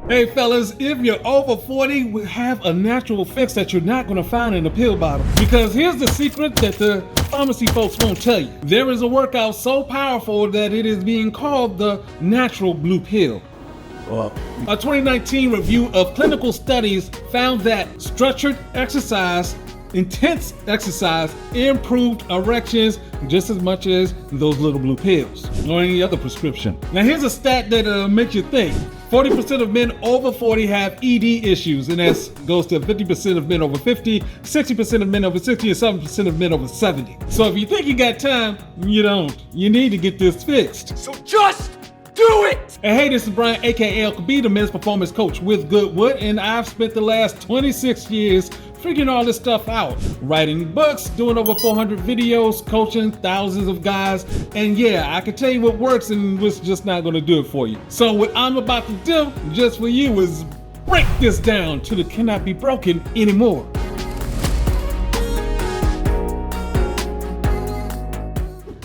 Hey fellas, if you're over 40, we have a natural fix that you're not gonna find in a pill bottle. Because here's the secret that the pharmacy folks won't tell you. There is a workout so powerful that it is being called the natural blue pill. A 2019 review of clinical studies found that structured exercise, intense exercise, improved erections just as much as those little blue pills or any other prescription. Now here's a stat that makes you think. 40% of men over 40 have ED issues, and that goes to 50% of men over 50, 60% of men over 60, and 7% of men over 70. So if you think you got time, you don't. You need to get this fixed. So just do it! And hey, this is Brian, aka Elk B, the men's performance coach with GoodWood, and I've spent the last 26 years figuring all this stuff out. Writing books, doing over 400 videos, coaching thousands of guys, and yeah, I can tell you what works and what's just not gonna do it for you. So what I'm about to do, just for you, is break this down till it cannot be broken anymore.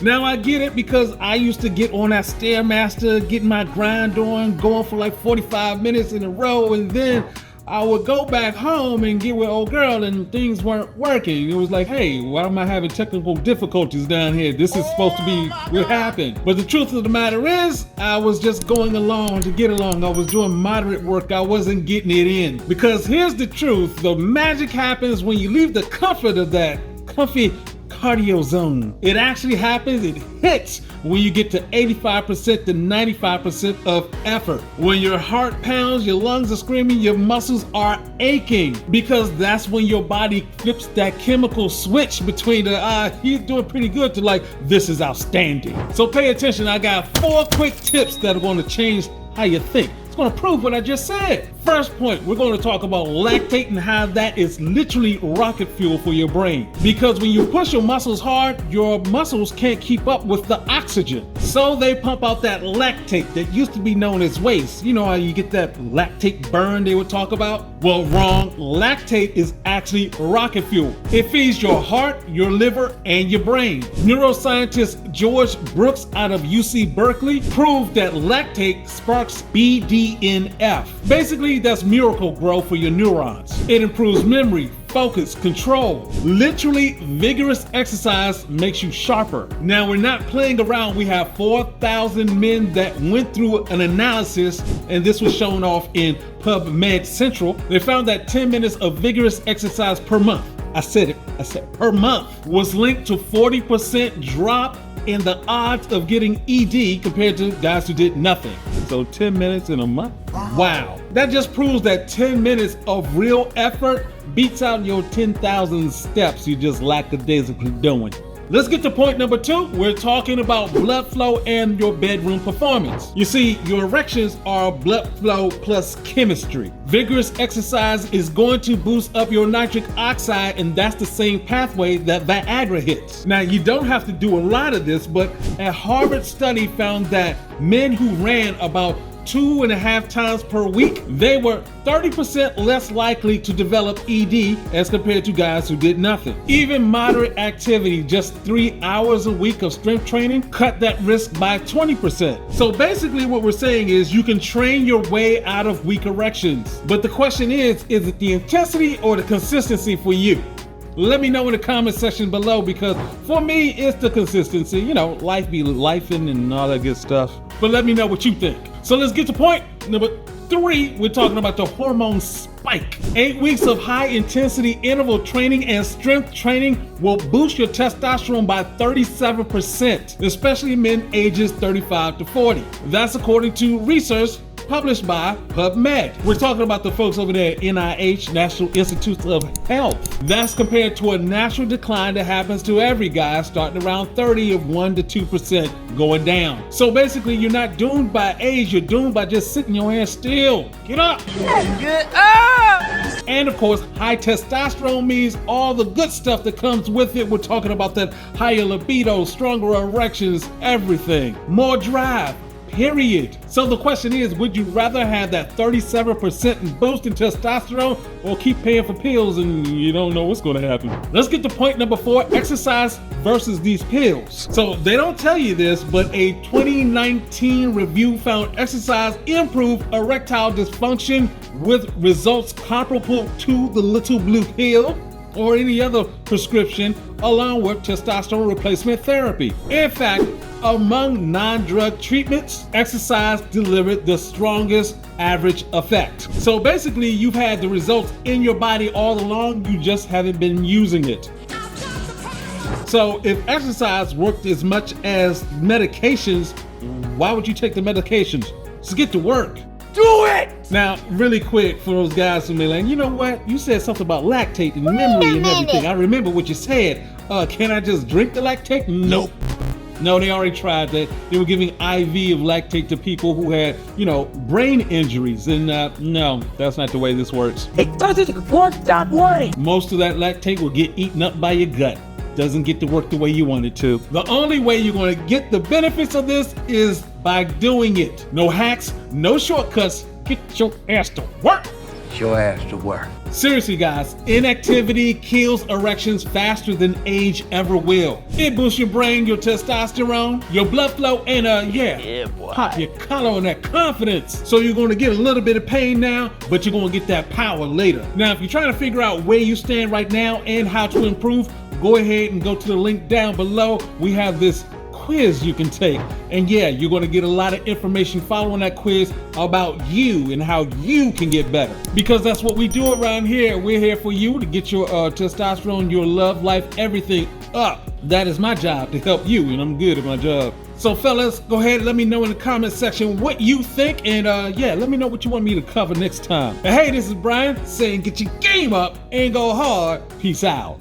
Now I get it because I used to get on that Stairmaster, getting my grind on, going for like 45 minutes in a row, and then I would go back home and get with old girl and things weren't working. It was like, hey, why am I having technical difficulties down here? This is supposed to be what happened. But the truth of the matter is, I was just going along to get along. I was doing moderate work. I wasn't getting it in. Because here's the truth. The magic happens when you leave the comfort of that comfy cardio zone. It actually happens, it hits when you get to 85% to 95% of effort. When your heart pounds, your lungs are screaming, your muscles are aching, because that's when your body flips that chemical switch between the he's doing pretty good to like, this is outstanding. So pay attention, I got 4 quick tips that are going to change how you think. It's going to prove what I just said. First point, we're going to talk about lactate and how that is literally rocket fuel for your brain. Because when you push your muscles hard, your muscles can't keep up with the oxygen. So they pump out that lactate that used to be known as waste. You know how you get that lactate burn they would talk about? Well, wrong. Lactate is actually rocket fuel. It feeds your heart, your liver, and your brain. Neuroscientist George Brooks out of UC Berkeley proved that lactate sparks BDNF. Basically, that's miracle growth for your neurons. It improves memory, focus, control. Literally, vigorous exercise makes you sharper. Now, we're not playing around. We have 4,000 men that went through an analysis, and this was shown off in PubMed Central. They found that 10 minutes of vigorous exercise per month, I said per month, was linked to 40% drop in the odds of getting ED compared to guys who did nothing. So 10 minutes in a month? Wow. That just proves that 10 minutes of real effort beats out your 10,000 steps you just lackadaisically doing. Let's get to point number 2. We're talking about blood flow and your bedroom performance. You see, your erections are blood flow plus chemistry. Vigorous exercise is going to boost up your nitric oxide, and that's the same pathway that Viagra hits. Now, you don't have to do a lot of this, but a Harvard study found that men who ran about 2.5 times per week, they were 30% less likely to develop ED as compared to guys who did nothing. Even moderate activity, just 3 hours a week of strength training, cut that risk by 20%. So basically what we're saying is you can train your way out of weak erections. But the question is it the intensity or the consistency for you? Let me know in the comment section below, because for me, it's the consistency. You know, life be lifing and all that good stuff. But let me know what you think. So let's get to point number 3. We're talking about the hormone spike. 8 weeks of high intensity interval training and strength training will boost your testosterone by 37%, especially in men ages 35 to 40. That's according to research published by PubMed. We're talking about the folks over there at NIH, National Institutes of Health. That's compared to a natural decline that happens to every guy starting around 30 of 1 to 2% going down. So basically, you're not doomed by age, you're doomed by just sitting your ass still. Get up! Get up! And of course, high testosterone means all the good stuff that comes with it. We're talking about that higher libido, stronger erections, everything. More drive, period. So the question is, would you rather have that 37% boost in testosterone or keep paying for pills and you don't know what's going to happen? Let's get to point number 4, exercise versus these pills. So they don't tell you this, but a 2019 review found exercise improved erectile dysfunction with results comparable to the little blue pill or any other prescription, along with testosterone replacement therapy. In fact, among non-drug treatments, exercise delivered the strongest average effect. So basically, you've had the results in your body all along, you just haven't been using it. So if exercise worked as much as medications, why would you take the medications? Just get to work. Do it! Now, really quick for those guys who may like, you know what? You said something about lactate and memory and everything. I remember what you said. Can I just drink the lactate? Nope. No, they already tried that. They were giving IV of lactate to people who had, brain injuries. And no, that's not the way this works. It doesn't work that way. Most of that lactate will get eaten up by your gut. Doesn't get to work the way you want it to. The only way you're going to get the benefits of this is by doing it. No hacks, no shortcuts. Get your ass to work. Get your ass to work. Seriously, guys, inactivity kills erections faster than age ever will. It boosts your brain, your testosterone, your blood flow, and pop your collar on that confidence. So you're going to get a little bit of pain now, but you're going to get that power later. Now, if you're trying to figure out where you stand right now and how to improve, go ahead and go to the link down below. We have this quiz you can take, and you're going to get a lot of information following that quiz about you and how you can get better, because that's what we do around here. We're here for you to get your testosterone, your love life, everything up. That is my job, to help you, and I'm good at my job. So fellas, go ahead and let me know in the comment section what you think, and let me know what you want me to cover next time. And hey, this is Brian saying get your game up and go hard. Peace out.